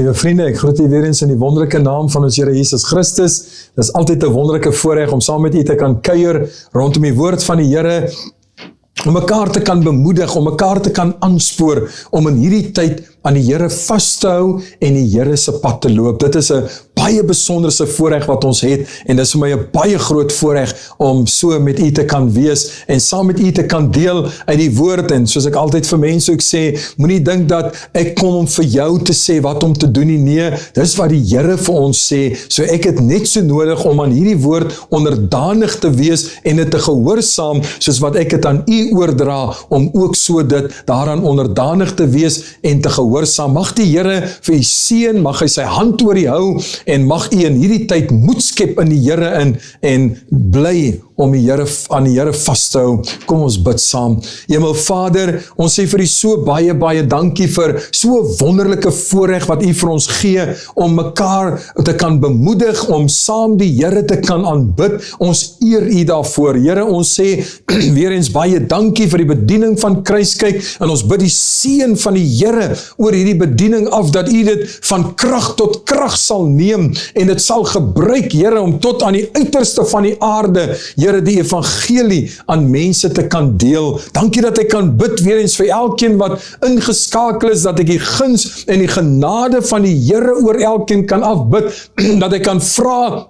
Liewe vriende, ek groet u weer eens in die wonderlike naam van ons Here Jesus Christus. Dit is altyd 'n wonderlike voorreg om saam met u te kan kuier rondom die woord van die Here, om mekaar te kan bemoedig, om mekaar te kan aanspoor, om in hierdie tyd aan die Here vas te hou en die Here se pad te loop. Dit is 'n baie besonderse voorreg wat ons het, en dit is vir my 'n baie groot voorreg om so met u te kan wees, en saam met u te kan deel uit die woord, en soos ek altyd vir mense ook sê, moenie dink dat ek kom om vir jou te sê wat om te doen nie, nee, dis wat die Here vir ons sê, so ek het net so nodig om aan hierdie woord onderdanig te wees, en dit te gehoorsaam, soos wat ek het aan u oordra, om ook so dit daaraan onderdanig te wees, en te gehoorsaam. Mag die Here vir u seën, mag hy sy hand oor u hou, en mag u in hierdie tyd moed skep in die Here in, en bly om die Here, aan die Here vas te hou. Kom ons bid saam. Hemel Vader, ons sê vir u so baie, baie dankie vir so 'n wonderlike voorreg wat u vir ons gee, om mekaar te kan bemoedig, om saam die Here te kan aanbid. Ons eer u daarvoor. Here, ons sê weer eens baie dankie vir die bediening van Kruiskyk, en ons bid die seën van die Here oor hierdie bediening af, dat u dit van krag tot krag sal neem, en dit sal gebruik, Here, om tot aan die uiterste van die aarde, Here, die evangelie aan mense te kan deel. Dankie dat ek kan bid weer eens vir elkeen wat ingeskakel is, dat ek die guns en die genade van die Here oor elkeen kan afbid, dat ek kan vra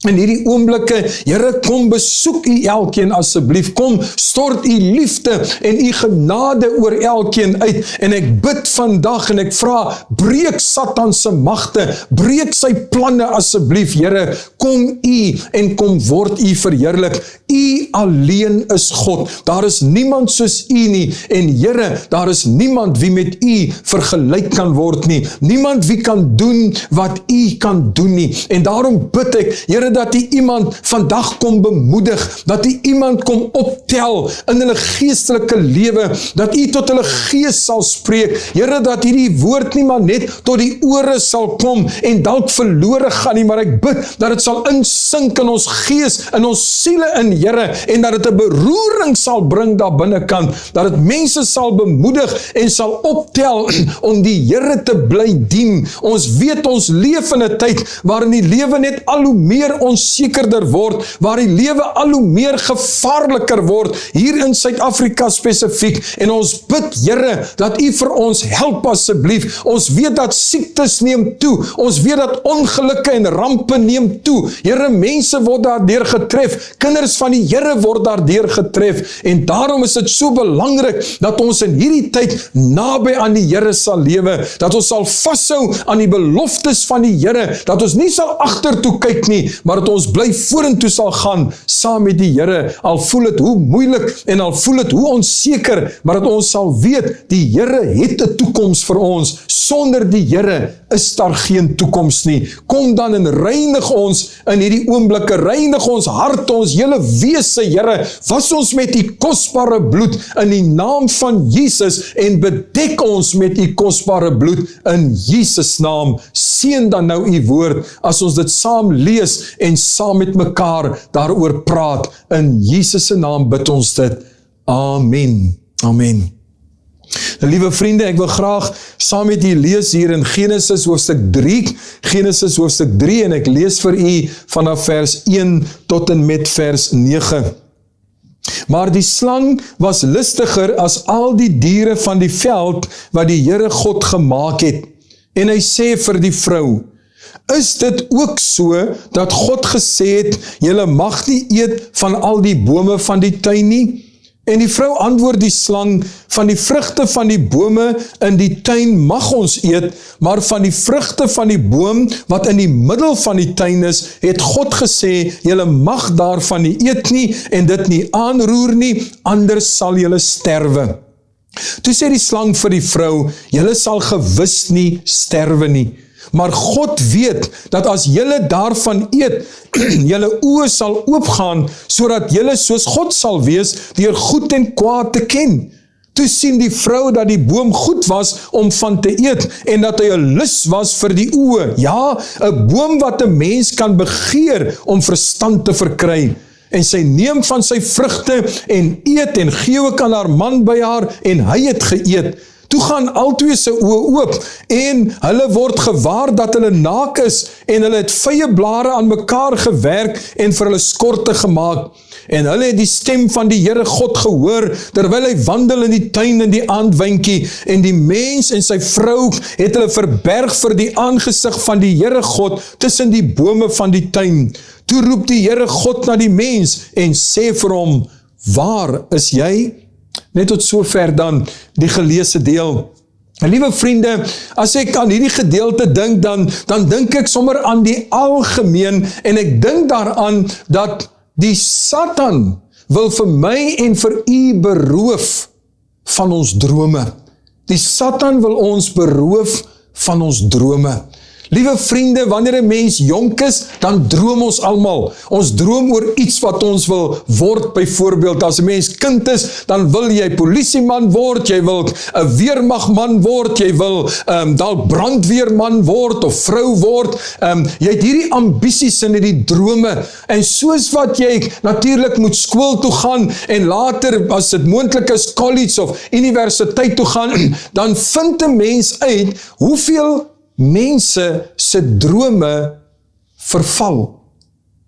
in hierdie oomblikke, Here, kom besoek u elkeen asseblief, kom stort u liefde en u genade oor elkeen uit, en ek bid vandag en ek vra, breek Satan se magte, breek sy planne asseblief, Here, kom u en kom word u verheerlik. U alleen is God, daar is niemand soos u nie, en Here, daar is niemand wie met u vergelyk kan word nie, niemand wie kan doen wat u kan doen nie, en daarom bid ek, Here, dat u iemand vandag kom bemoedig, dat u iemand kom optel in hulle geestelike lewe, dat u tot hulle gees sal spreek, Here, dat hierdie woord nie maar net tot die ore sal kom en dalk verlore gaan nie, maar ek bid dat dit sal insink in ons gees, in ons siele in, Here, en dat dit 'n beroering sal bring daar binnekant, dat dit mense sal bemoedig en sal optel om die Here te bly dien. Ons weet ons leef in 'n tyd waarin die lewe net al hoe meer onsekerder word, waar die lewe al hoe meer gevaarliker word, hier in Suid-Afrika spesifiek, en ons bid, Here, dat u vir ons help asseblief. Ons weet dat siektes neem toe, ons weet dat ongelukke en rampe neem toe, Here, mense word daardeur getref, kinders van die Here word daardeur getref, en daarom is dit so belangrik, dat ons in hierdie tyd naby aan die Here sal lewe, dat ons sal vashou aan die beloftes van die Here, dat ons nie sal agtertoe kyk nie, maar dat ons bly vorentoe sal gaan, saam met die Here, al voel het hoe moeilik, en al voel het hoe onseker, maar dat ons sal weet, die Here het 'n toekoms vir ons, sonder die Here is daar geen toekoms nie. Kom dan en reinig ons in hierdie oomblikke, reinig ons hart, ons hele wese, Here, was ons met u kosbare bloed, in die naam van Jesus, en bedek ons met u kosbare bloed, in Jesus naam. Seën dan nou u woord, as ons dit saam lees, en saam met mekaar daaroor praat, in Jesus se naam bid ons dit, amen, amen. Nou, liewe vriende, ek wil graag saam met u lees hier in Genesis hoofstuk 3, Genesis hoofstuk 3, en ek lees vir u vanaf vers 1 tot en met vers 9. Maar die slang was listiger as al die diere van die veld wat die Here God gemaak het, en hy sê vir die vrou, is dit ook so dat God gesê het, julle mag nie eet van al die bome van die tuin nie? En die vrou antwoord die slang, van die vrugte van die bome in die tuin mag ons eet, maar van die vrugte van die boom wat in die middel van die tuin is, het God gesê, julle mag daarvan nie eet nie, en dit nie aanroer nie, anders sal julle sterwe. Toe sê die slang vir die vrou, julle sal gewis nie sterwe nie. Maar God weet, dat as julle daarvan eet, julle oë sal oopgaan, sodat julle soos God sal wees, deur goed en kwaad te ken. Toe sien die vrou dat die boom goed was om van te eet, en dat hy 'n lus was vir die oë. Ja, 'n boom wat 'n mens kan begeer om verstand te verkry. En sy neem van sy vrugte en eet, en gee ook aan haar man by haar, en hy het geëet. toe gaan albei se oë oop, en hulle word gewaar dat hulle naak is, en hulle het vye blare aan mekaar gewerk, en vir hulle skorte gemaak, en hulle het die stem van die Here God gehoor, terwyl hy wandel in die tuin in die aandwynkie, en die mens en sy vrou het hulle verberg vir die aangesig van die Here God, tussen die bome van die tuin. Toe roep die Here God na die mens, en sê vir hom, waar is jy? Net tot sover dan die geleesde deel. En liewe vriende, as ek aan hierdie gedeelte dink, dan dink ek sommer aan die algemeen, en ek dink daaraan dat die Satan wil vir my en vir u beroof van ons drome. Die Satan wil ons beroof van ons drome. Liewe vriende, wanneer 'n mens jonk is, dan droom ons almal. Ons droom oor iets wat ons wil word, byvoorbeeld, as 'n mens kind is, dan wil jy polisieman word, jy wil 'n weermagman word, jy wil dalk brandweerman word, of vrou word, jy het hierdie ambisies en hierdie drome, en soos wat jy natuurlik moet skool toe gaan, en later, as dit moontlik is, college of universiteit toe gaan, dan vind 'n mens uit, hoeveel mense se drome verval.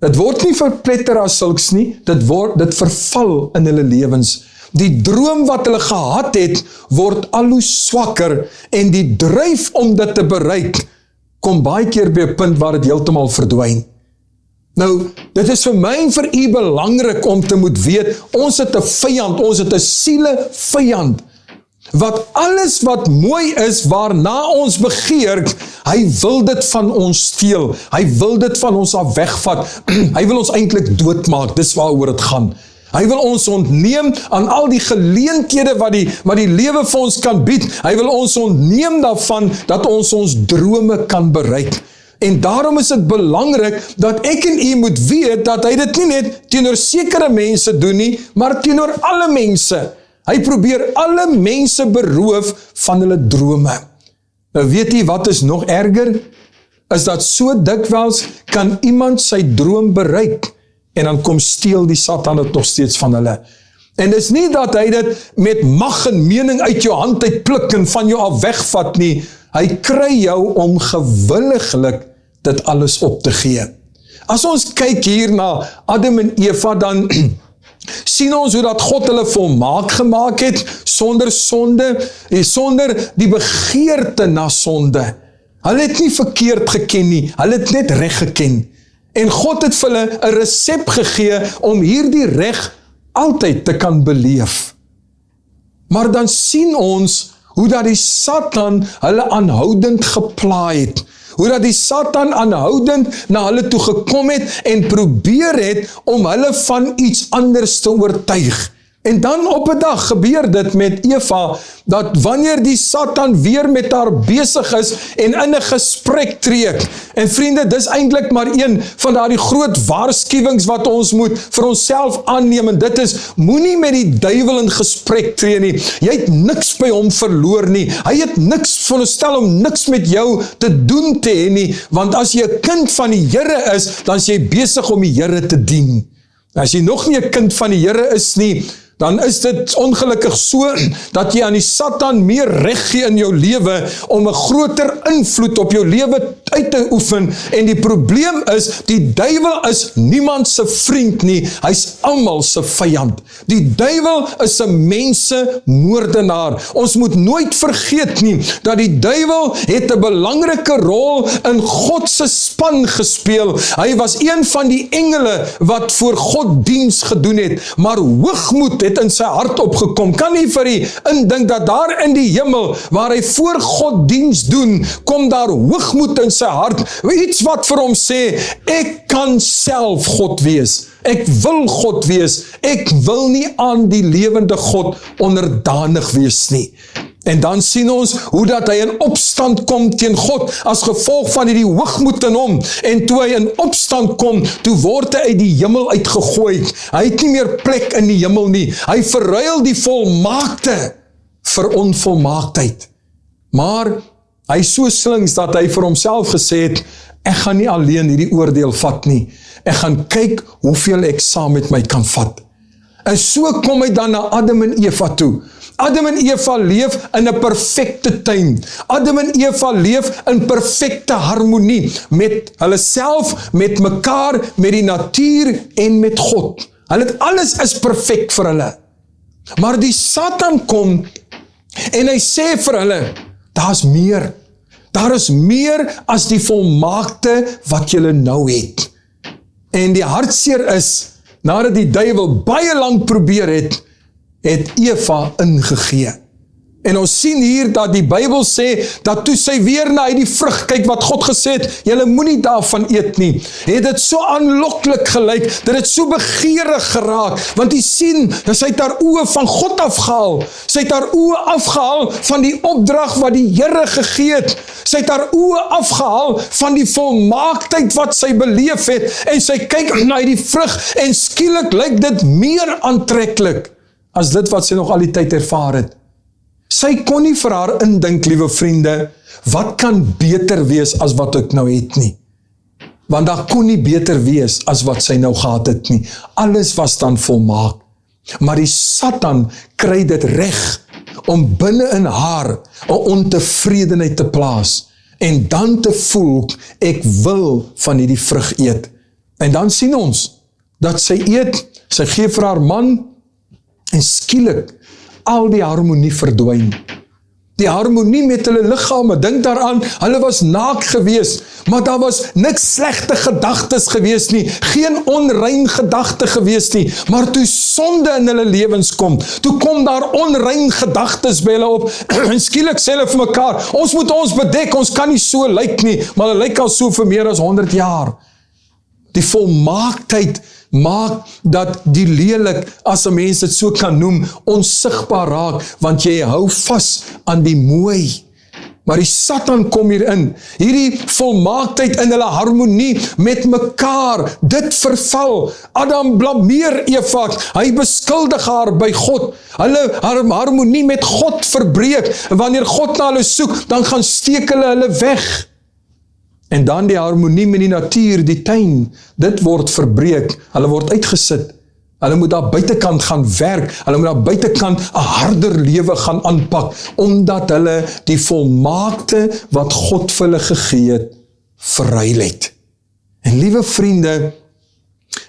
Dit word nie verpletter as sulks nie, dit verval in hulle lewens. Die droom wat hulle gehad het, word al hoe swakker, en die dryf om dit te bereik, kom baie keer by 'n punt waar dit heeltemal verdwyn. Nou, dit is vir my en vir u belangrik om te moet weet, ons het 'n vyand, ons het 'n siele vyand, wat alles wat mooi is, waarna ons begeer, hy wil dit van ons steel, hy wil dit van ons af wegvat, hy wil ons eintlik doodmaak, dis waaroor dit gaan. Hy wil ons ontneem aan al die geleenthede wat die lewe vir ons kan bied, hy wil ons ontneem daarvan, dat ons drome kan bereik. En daarom is dit belangrik, dat ek en u moet weet, dat hy dit nie net teenoor sekere mense doen nie, maar teenoor alle mense. Hy probeer alle mense beroof van hulle drome. Nou weet jy wat is nog erger? Is dat so dikwels kan iemand sy droom bereik, en dan kom steel die Satan dit nog steeds van hulle. En dis nie dat hy dit met mag en mening uit jou hand uit pluk en van jou af wegvat nie. Hy kry jou om gewilliglik dit alles op te gee. As ons kyk hier na Adam en Eva, dan sien ons hoe dat God hulle volmaak gemaak het, sonder sonde, sonder die begeerte na sonde. Hulle het nie verkeerd geken nie, hulle het net reg geken. En God het vir hulle 'n resep gegee om hierdie reg altyd te kan beleef. Maar dan sien ons hoe dat die Satan hulle aanhoudend geplaai het. Hoe dat die Satan aanhoudend na hulle toe gekom het en probeer het om hulle van iets anders te oortuig. En dan op 'n dag gebeur dit met Eva, dat wanneer die Satan weer met haar besig is en in 'n gesprek tree. En vriende, dis eintlik maar een van daardie groot waarskuwings wat ons moet vir onsself aanneem, en dit is, moenie met die duiwel in gesprek tree nie. Jy het niks by hom verloor nie. Hy het niks, veronderstel om niks met jou te doen te hê nie, want as jy 'n kind van die Here is, dan is jy besig om die Here te dien. As jy nog nie 'n kind van die Here is nie, dan is dit ongelukkig so, dat jy aan die Satan meer reg gee in jou lewe, om 'n groter invloed op jou lewe uit te oefen, en die probleem is, die duiwel is niemand se vriend nie, hy's almal se vyand. Die duiwel is 'n mensemoordenaar. Ons moet nooit vergeet nie, dat die duiwel het 'n belangrike rol in God se span gespeel. Hy was een van die engele wat voor God diens gedoen het, maar hoogmoed het in sy hart opgekom. Kan nie vir u indink dat daar in die hemel, waar hy voor God diens doen, kom daar hoogmoed in sy hart, iets wat vir hom sê, ek kan self God wees, ek wil God wees, ek wil nie aan die lewende God onderdanig wees nie. En dan sien ons hoe dat hy in opstand kom teen God, as gevolg van die hoogmoed in hom, en toe hy in opstand kom, toe word hy uit die hemel uitgegooi. Hy het nie meer plek in die hemel nie, hy verruil die volmaakte vir onvolmaaktheid. Maar hy is so slinks dat hy vir homself gesê het, ek gaan nie alleen hierdie oordeel vat nie, ek gaan kyk hoeveel ek saam met my kan vat. En so kom hy dan na Adam en Eva toe, Adam en Eva leef in 'n perfekte tuin. Adam en Eva leef in perfekte harmonie met hulle self, met mekaar, met die natuur en met God. Alles is perfek vir hulle. Maar die Satan kom en hy sê vir hulle, daar's meer. Daar is meer as die volmaakte wat julle nou het. En die hartseer is, nadat die duiwel baie lank probeer het Eva ingegee. En ons sien hier dat die Bybel sê, dat toe sy weer na die vrug kyk wat God gesê het, julle moenie daarvan eet nie, het dit so aanloklik gelyk, dat het so begeerig geraak, want jy sien, sy het haar oë van God afgehaal, sy het haar oë afgehaal van die opdrag wat die Here gegee het, sy het haar oë afgehaal van die volmaaktheid wat sy beleef het, en sy kyk na die vrug, en skielik lyk dit meer aantreklik, as dit wat sy nog al die tyd ervaar het. Sy kon nie vir haar indink, liewe vriende, wat kan beter wees as wat ek nou het nie. Want daar kon nie beter wees as wat sy nou gehad het nie. Alles was dan volmaak. Maar die Satan kry dit reg om binne in haar 'n ontevredenheid te plaas en dan te voel, ek wil van hierdie vrug eet. En dan sien ons dat sy eet, sy gee vir haar man en skielik al die harmonie verdwyn. Die harmonie met hulle liggame, dink daaraan, hulle was naak gewees, maar daar was niks slegte gedagtes gewees nie, geen onrein gedagte gewees nie, maar toe sonde in hulle lewens kom, toe kom daar onrein gedagtes by hulle op, en skielik sê hulle vir mekaar, ons moet ons bedek, ons kan nie so lyk nie, maar hulle lyk al so vir meer as 100 jaar. Die volmaaktheid maak dat die lelik, as 'n mens dit so kan noem, onsigbaar raak, want jy hou vas aan die mooi. Maar die Satan kom hierin, hierdie volmaaktheid in hulle harmonie met mekaar, dit verval. Adam blameer Eva, hy beskuldig haar by God, hulle harmonie met God verbreek, en wanneer God na hulle soek, dan gaan steek hulle weg. En dan die harmonie met die natuur, die tuin, dit word verbreek, hulle word uitgesit, hulle moet daar buitekant gaan werk, hulle moet daar buitekant 'n harder lewe gaan aanpak, omdat hulle die volmaakte wat God vir hulle gegee het, verruil het. En liewe vriende,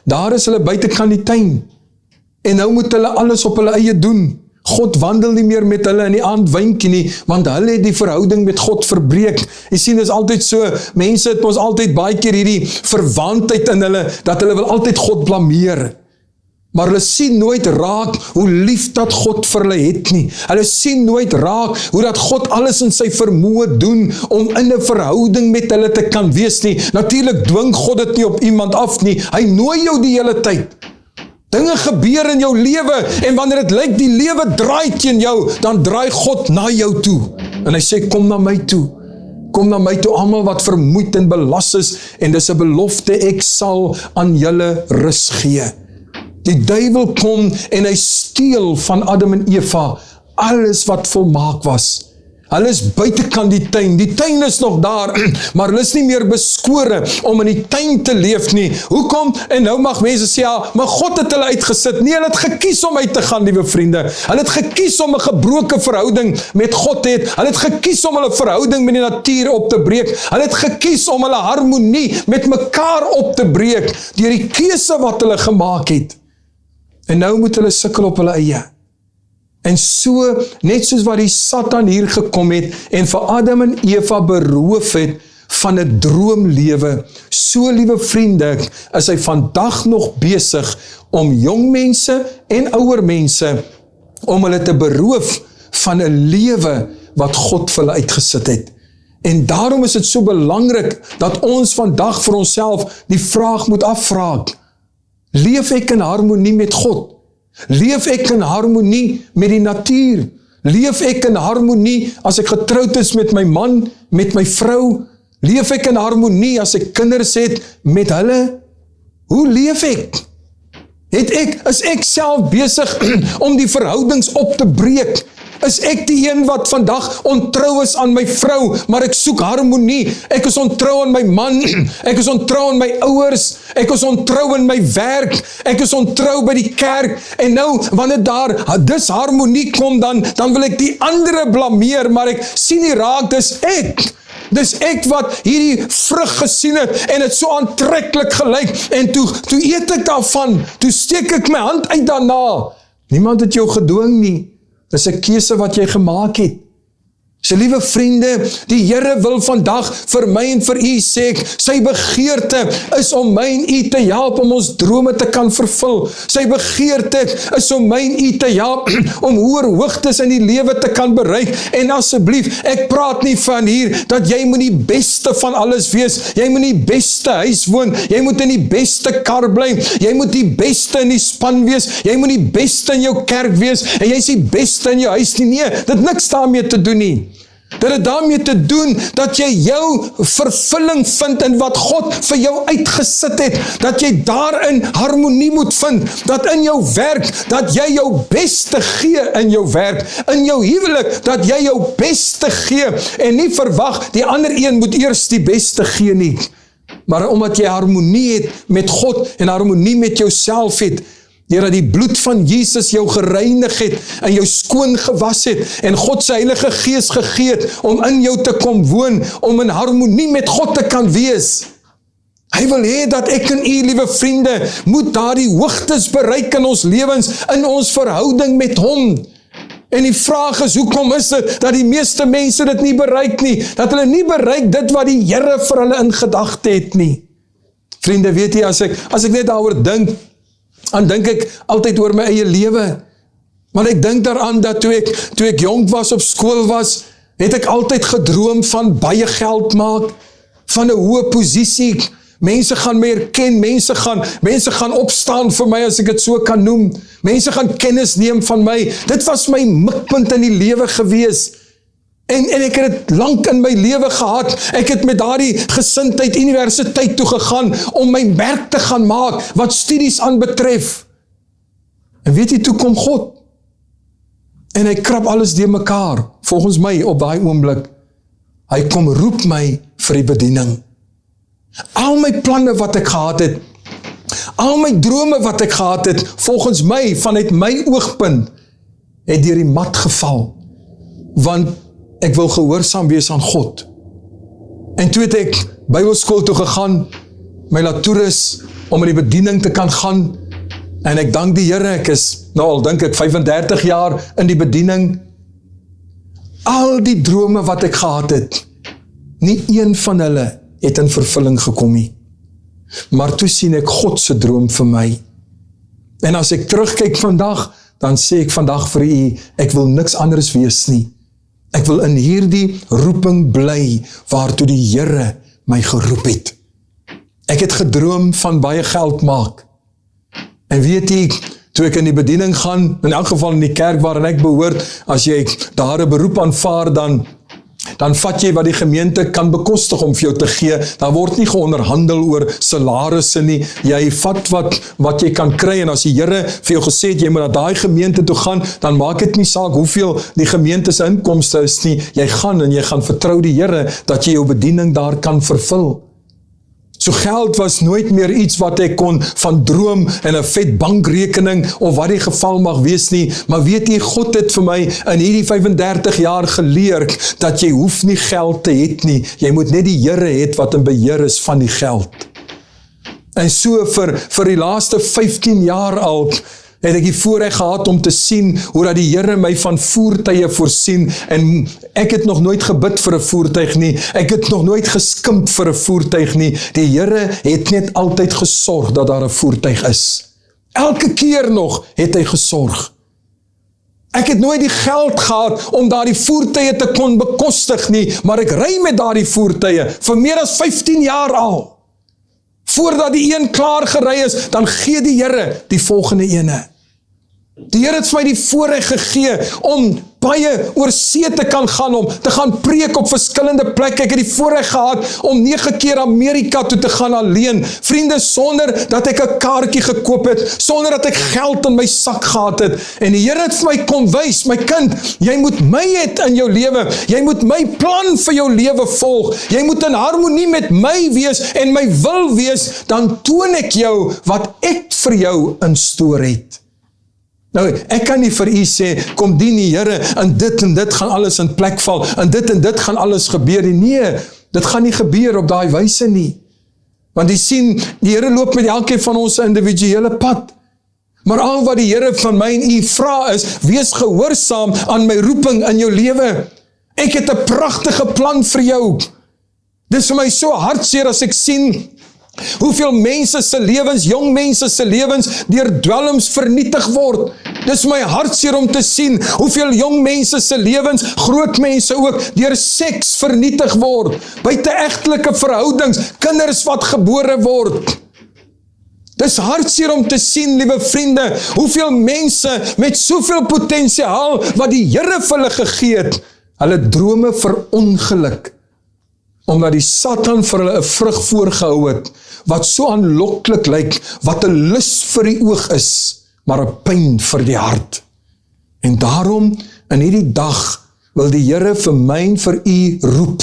daar is hulle buitekant die tuin, en nou moet hulle alles op hulle eie doen. God wandel nie meer met hulle in die aandwynkie nie, want hulle het die verhouding met God verbreek. Jy sien, dit is altyd so, mense het ons altyd baie keer hierdie verwantheid in hulle, dat hulle wil altyd God blameer. Maar hulle sien nooit raak hoe lief dat God vir hulle het nie. Hulle sien nooit raak hoe dat God alles in sy vermoë doen om in 'n verhouding met hulle te kan wees nie. Natuurlik dwing God dit nie op iemand af nie. Hy nooi jou die hele tyd. Dinge gebeur in jou lewe, en wanneer dit lyk die lewe draai teen jou, dan draai God na jou toe. En hy sê, kom na my toe. Kom na my toe, almal wat vermoeid en belas is, en dis 'n belofte, ek sal aan julle rus gee. Die duiwel kom en hy steel van Adam en Eva alles wat volmaak was. Hulle is buitekant die tuin is nog daar, maar hulle is nie meer beskore om in die tuin te leef nie. Hoekom? En nou mag mense sê, ja, maar God het hulle uitgesit. Nee, hulle het gekies om uit te gaan, liewe vriende. Hulle het gekies om 'n gebroke verhouding met God te hê. Hulle het gekies om hulle verhouding met die natuur op te breek. Hulle het gekies om hulle harmonie met mekaar op te breek, deur die keuse wat hulle gemaak het. En nou moet hulle sukkel op hulle eie. En so, net soos wat die Satan hier gekom het, en vir Adam en Eva beroof het van 'n droomlewe, so liewe vriende, is hy vandag nog besig om jong mense en ouer mense, om hulle te beroof van 'n lewe wat God vir hulle uitgesit het. En daarom is dit so belangrik, dat ons vandag vir onsself die vraag moet afvra, leef ek in harmonie met God? Leef ek in harmonie met die natuur? Leef ek in harmonie as ek getroud is met my man, met my vrou? Leef ek in harmonie as ek kinders het met hulle? Hoe leef ek? Is ek self besig om die verhoudings op te breek? Is ek die een wat vandag ontrou is aan my vrou, maar ek soek harmonie? Ek is ontrou aan my man, ek is ontrou aan my ouers, ek is ontrou in my werk, ek is ontrou by die kerk, en nou, wanneer daar disharmonie kom, dan wil ek die ander blameer, maar ek sien nie raak, dis ek wat hierdie vrug gesien het, en het so aantreklik gelyk, en toe eet ek daarvan, toe steek ek my hand uit daarna. Niemand het jou gedwing nie, dis 'n keuse wat jy gemaak het. So liewe vriende, die Here wil vandag vir my en vir u sê, sy begeerte is om my en u te help om ons drome te kan vervul. Sy begeerte is om my en u te help om hoër hoogtes in die lewe te kan bereik. En asseblief, ek praat nie van hier dat jy moet die beste van alles wees. Jy moet in die beste huis woon. Jy moet in die beste kar bly. Jy moet die beste in die span wees. Jy moet die beste in jou kerk wees. En jy is die beste in jou huis nie. Nee, dit het niks daarmee te doen nie. Dit het daarmee te doen dat jy jou vervulling vind in wat God vir jou uitgesit het, dat jy daarin harmonie moet vind, dat in jou werk, dat jy jou beste gee in jou werk, in jou huwelik, dat jy jou beste gee, en nie verwag, die ander een moet eers die beste gee nie, maar omdat jy harmonie het met God, en harmonie met jouself het, deurdat die bloed van Jesus jou gereinig het, en jou skoon gewas het, en God sy Heilige Gees gegee het, om in jou te kom woon, om in harmonie met God te kan wees. Hy wil hê dat ek en u, liewe vriende, moet daardie hoogtes bereik in ons lewens, in ons verhouding met hom. En die vraag is, hoekom is dit, dat die meeste mense dit nie bereik nie, dat hulle nie bereik dit wat die Here vir hulle in gedagte het nie. Vriende, weet jy, as ek net daaroor dink, dan dink ek altyd oor my eie lewe. Want ek dink daaraan dat toe ek jong was, op skool was, het ek altyd gedroom van baie geld maak, van 'n hoë posisie. Mense gaan my erken, mense gaan opstaan vir my, as ek dit so kan noem. Mense gaan kennis neem van my. Dit was my mikpunt in die lewe gewees. En ek het dit lank in my lewe gehad. Ek het met daardie gesindheid universiteit toe gegaan om my werk te gaan maak wat studies aanbetref. En weet jy, toe kom God. En hy krap alles deur mekaar, volgens my op daai oomblik. Hy kom roep my vir die bediening. Al my planne wat ek gehad het, al my drome wat ek gehad het, volgens my, vanuit my oogpunt, het deur die mat geval. Want ek wil gehoorsaam wees aan God. En toe het ek Bybelskool toe gegaan, my laat toerus om in die bediening te kan gaan, en ek dank die Here, ek is, al dink ek 35 jaar in die bediening. Al die drome wat ek gehad het, nie een van hulle het in vervulling gekom nie. Maar toe sien ek God se droom vir my. En as ek terugkyk vandag, dan sê ek vandag vir u, ek wil niks anders wees nie. Ek wil in hierdie roeping bly, waartoe die Here my geroep het. Ek het gedroom van baie geld maak. En weet jy, toe ek in die bediening gaan, in elk geval in die kerk waarin ek behoort, as jy daar 'n beroep aanvaar, dan vat jy wat die gemeente kan bekostig om vir jou te gee. Daar word nie geonderhandel oor salarisse nie. Jy vat wat jy kan kry, en as die Here vir jou gesê het, jy moet na daai gemeente toe gaan, dan maak dit nie saak hoeveel die gemeente se inkomste is nie. Jy gaan en jy gaan vertrou die Here dat jy jou bediening daar kan vervul. So geld was nooit meer iets wat ek kon van droom en 'n vet bankrekening of wat die geval mag wees nie, maar weet jy, God het vir my in hierdie 35 jaar geleer dat jy hoef nie geld te het nie, jy moet net die Here het wat in beheer is van die geld. En so vir die laaste 15 jaar al het ek die voorreg gehad om te sien hoe dat die Here my van voertuie voorsien, en ek het nog nooit gebid vir 'n voertuig nie, ek het nog nooit geskimp vir 'n voertuig nie, die Here het net altyd gesorg dat daar 'n voertuig is. Elke keer nog het hy gesorg. Ek het nooit die geld gehad om daardie voertuie te kon bekostig nie, maar ek ry met daardie voertuie vir meer as 15 jaar al. Voordat die een klaar gery is, dan gee die Here die volgende ene. Die Here het vir my die voorreg gegee om baie oor see te kan gaan, om te gaan preek op verskillende plekke. Ek het die voorreg gehad om 9 keer Amerika toe te gaan alleen. Vriende, sonder dat ek 'n kaartjie gekoop het, sonder dat ek geld in my sak gehad het. En die Here het vir my kon wys, my kind, jy moet my hê in jou lewe. Jy moet my plan vir jou lewe volg. Jy moet in harmonie met my wees en my wil wees, dan toon ek jou wat ek vir jou instoor het. Nou, ek kan nie vir u sê, kom dien die Here, en dit gaan alles in plek val, en dit gaan alles gebeur nie. Nee, dit gaan nie gebeur op daai wyse nie. Want jy sien, die Here loop met elkeen van ons individuele pad. Maar al wat die Here van my en u vra is, wees gehoorsaam aan my roeping in jou lewe. Ek het 'n pragtige plan vir jou. Dis vir my so hartseer as ek sien hoeveel mense se lewens, jong mense se lewens, deur dwelms vernietig word. Dis my hartseer om te sien hoeveel jong mense se lewens, groot mense ook, deur seks vernietig word. Buiteegtelike verhoudings, kinders wat gebore word. Dis hartseer om te sien, liewe vriende, hoeveel mense met soveel potensiaal wat die Here vir hulle gegee het, hulle drome verongeluk, omdat die Satan vir hulle 'n vrug voorgehou het, wat so aanloklik lyk, wat 'n lus vir die oog is, maar 'n pyn vir die hart. En daarom, in hierdie dag, wil die Here vir my en vir u roep,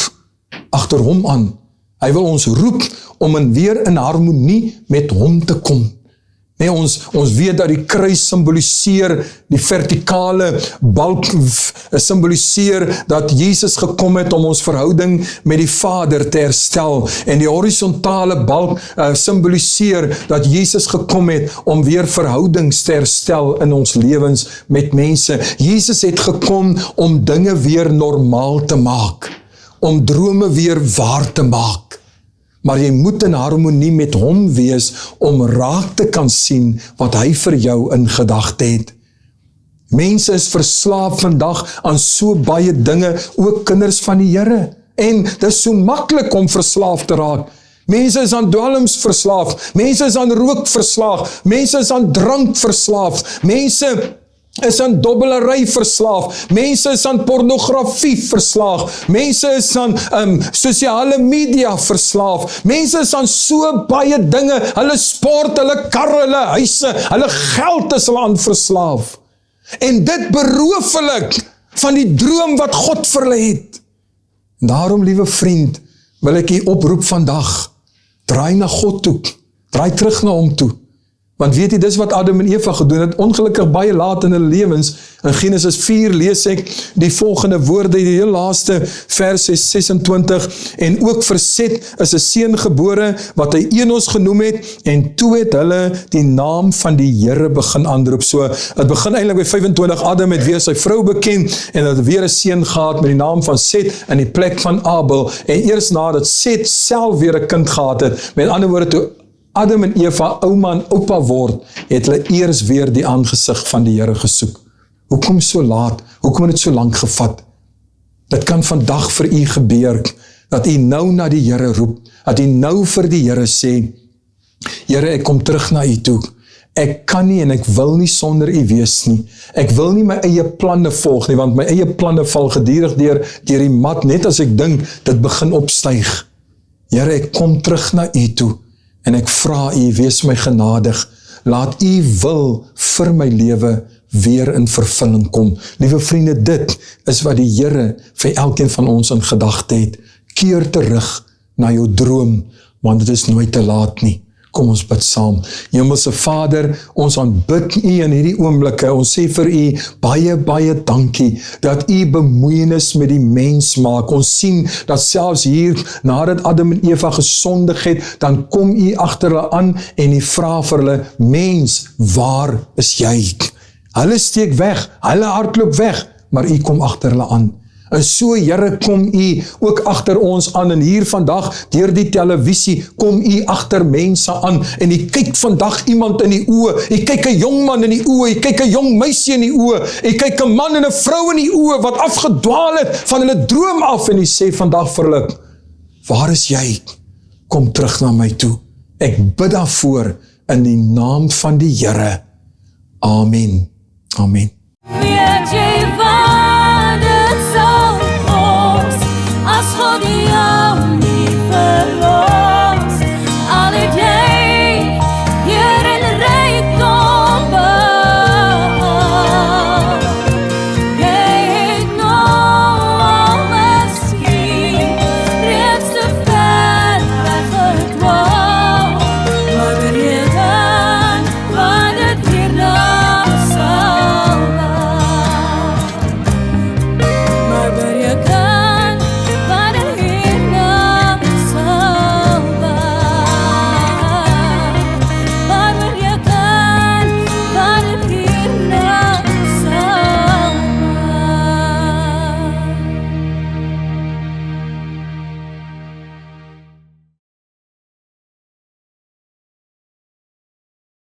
agter hom aan. Hy wil ons roep, om weer in harmonie met hom te kom. Nee, ons weet dat die kruis symboliseer, die vertikale balk symboliseer dat Jesus gekom het om ons verhouding met die Vader te herstel, en die horisontale balk symboliseer dat Jesus gekom het om weer verhoudings te herstel in ons lewens met mense. Jesus het gekom om dinge weer normaal te maak, om drome weer waar te maak. Maar jy moet in harmonie met hom wees, om raak te kan sien wat hy vir jou in gedagte het. Mense is verslaaf vandag aan so baie dinge, ook kinders van die Here. En dit is so maklik om verslaaf te raak. Mense is aan dwelms verslaaf, mense is aan rook verslaaf, mense is aan drank verslaaf, mense is aan dobbelery verslaaf, mense is aan pornografie verslaaf, mense is aan sosiale media verslaaf, mense is aan so baie dinge, hulle sport, hulle karre, hulle huise, hulle geld is hulle aan verslaaf. En dit beroof hulle van die droom wat God vir hulle het. Daarom, liewe vriend, wil ek u oproep vandag, draai na God toe, draai terug na hom toe. Want weet jy, dis wat Adam en Eva gedoen het, ongelukkig baie laat in hulle lewens. In Genesis 4 lees ek die volgende woorde, die heel laaste vers 26, en ook vir Set is 'n seun gebore, wat hy Enos genoem het, en toe het hulle die naam van die Here begin aanroep. So, het begin eintlik by 25, Adam het weer sy vrou beken, en het weer 'n seun gehad met die naam van Set, in die plek van Abel, en eers nadat Set self weer 'n kind gehad het, met ander woorde, toe Adam en Eva ouma en oupa word, het hulle eers weer die aangesig van die Here gesoek. Hoekom so laat? Hoekom het dit so lank gevat? Dit kan vandag vir u gebeur, dat u nou na die Here roep, dat u nou vir die Here sê, Here, ek kom terug na u toe. Ek kan nie en ek wil nie sonder u wees nie. Ek wil nie my eie planne volg nie, want my eie planne val gedurig deur die mat, net as ek dink, dit begin opstyg. Here, ek kom terug na u toe. En ek vra u, wees my genadig, laat u wil vir my lewe weer in vervulling kom. Liewe vriende, dit is wat die Here vir elkeen van ons in gedagte het. Keer terug na jou droom, want dit is nooit te laat nie. Kom ons bid saam. Hemelse Vader, ons aanbid u in hierdie oomblikke. Ons sê vir u baie, baie dankie dat u bemoeienis met die mens maak. Ons sien dat selfs hier, nadat Adam en Eva gesondig het, dan kom u agter hulle aan en u vra vir hulle, mens, waar is jy? Hulle steek weg, hulle hardloop weg, maar u kom agter hulle aan. En so, Here, kom u ook agter ons aan, en hier vandag, deur die televisie, kom u agter mense aan, en u kyk vandag iemand in die oë, u kyk 'n jong man in die oë, u kyk 'n jong meisie in die oë, u kyk 'n man en 'n vrou in die oë, wat afgedwaal het van hulle droom af, en u sê vandag vir hulle, waar is jy? Kom terug na my toe. Ek bid daarvoor, in die naam van die Here. Amen. Amen.